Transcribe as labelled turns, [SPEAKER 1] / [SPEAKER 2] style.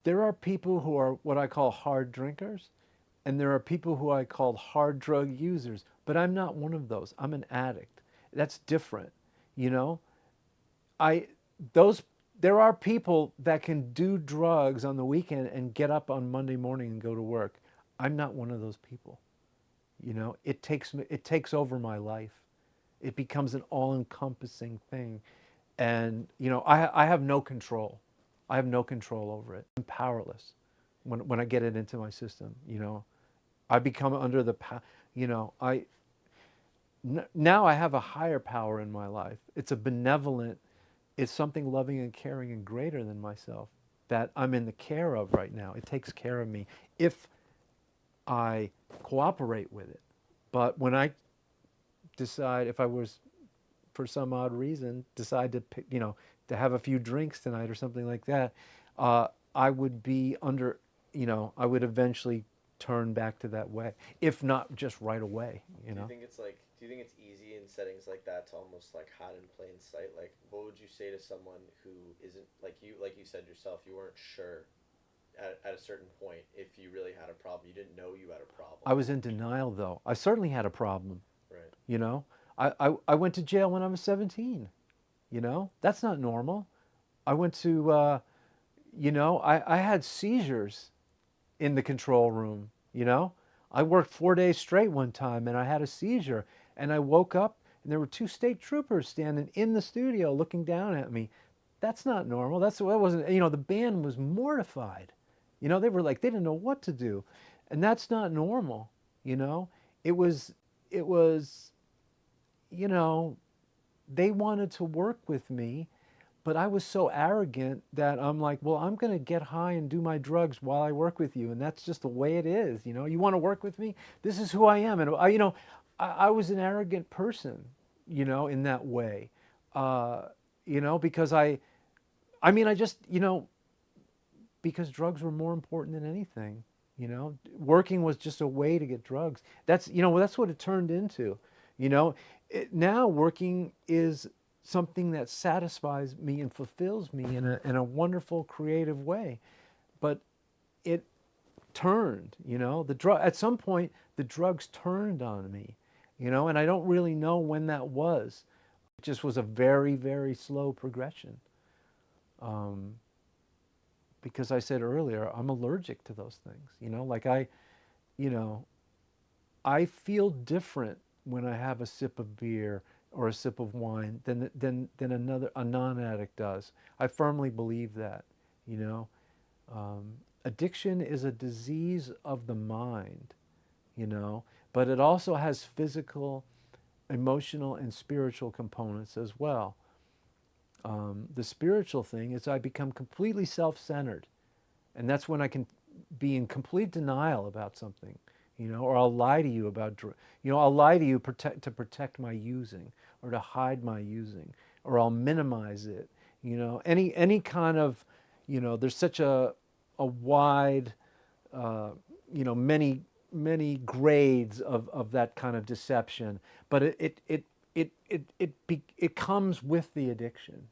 [SPEAKER 1] There are people who are what I call hard drinkers, and there are people who I call hard drug users, but I'm not one of those. I'm an addict. That's different, you know? I those there are people that can do drugs on the weekend and get up on Monday morning and go to work. I'm not one of those people. You know, it takes over my life. It becomes an all-encompassing thing, and I have no control. I have no control over it. I'm powerless when I get it into my system. I become under the you know I now I have a higher power in my life. It's a benevolent, it's something loving and caring and greater than myself that I'm in the care of right now. It takes care of me if I cooperate with it. But when I decide, if I was, for some odd reason, decide to pick, to have a few drinks tonight or something like that, I would be under, I would eventually turn back to that way, if not just right away.
[SPEAKER 2] Do you think it's easy in settings like that to almost like hide in plain sight? Like, what would you say to someone who isn't like you said yourself, you weren't sure at a certain point if you really had a problem. You didn't know you had a problem.
[SPEAKER 1] I was in denial, though. I certainly had a problem.
[SPEAKER 2] Right.
[SPEAKER 1] You know, I went to jail when I was 17. That's not normal. I went to, I had seizures in the control room. I worked 4 days straight one time and I had a seizure. And I woke up and there were two state troopers standing in the studio looking down at me. That's not normal. That wasn't, the band was mortified. They were like, they didn't know what to do. And that's not normal. You know, it was, it was, you know, they wanted to work with me, but I was so arrogant that I'm like, well, I'm going to get high and do my drugs while I work with you. And that's just the way it is. You want to work with me? This is who I am. And I was an arrogant person, in that way, uh, because I mean, I just, because drugs were more important than anything. Working was just a way to get drugs. That's what it turned into. Now working is something that satisfies me and fulfills me in a wonderful, creative way. But it turned, the drug at some point the drugs turned on me, and I don't really know when that was. It just was a very, very slow progression. Um, because I said earlier, I'm allergic to those things. Like you know, I feel different when I have a sip of beer or a sip of wine than a non-addict does. I firmly believe that. You know, Addiction is a disease of the mind. But it also has physical, emotional, and spiritual components as well. The spiritual thing is I become completely self-centered, and that's when I can be in complete denial about something, or I'll lie to you I'll lie to you to protect my using, or to hide my using, or I'll minimize it. Any kind of, there's such a wide, many grades of that kind of deception, but it comes with the addiction.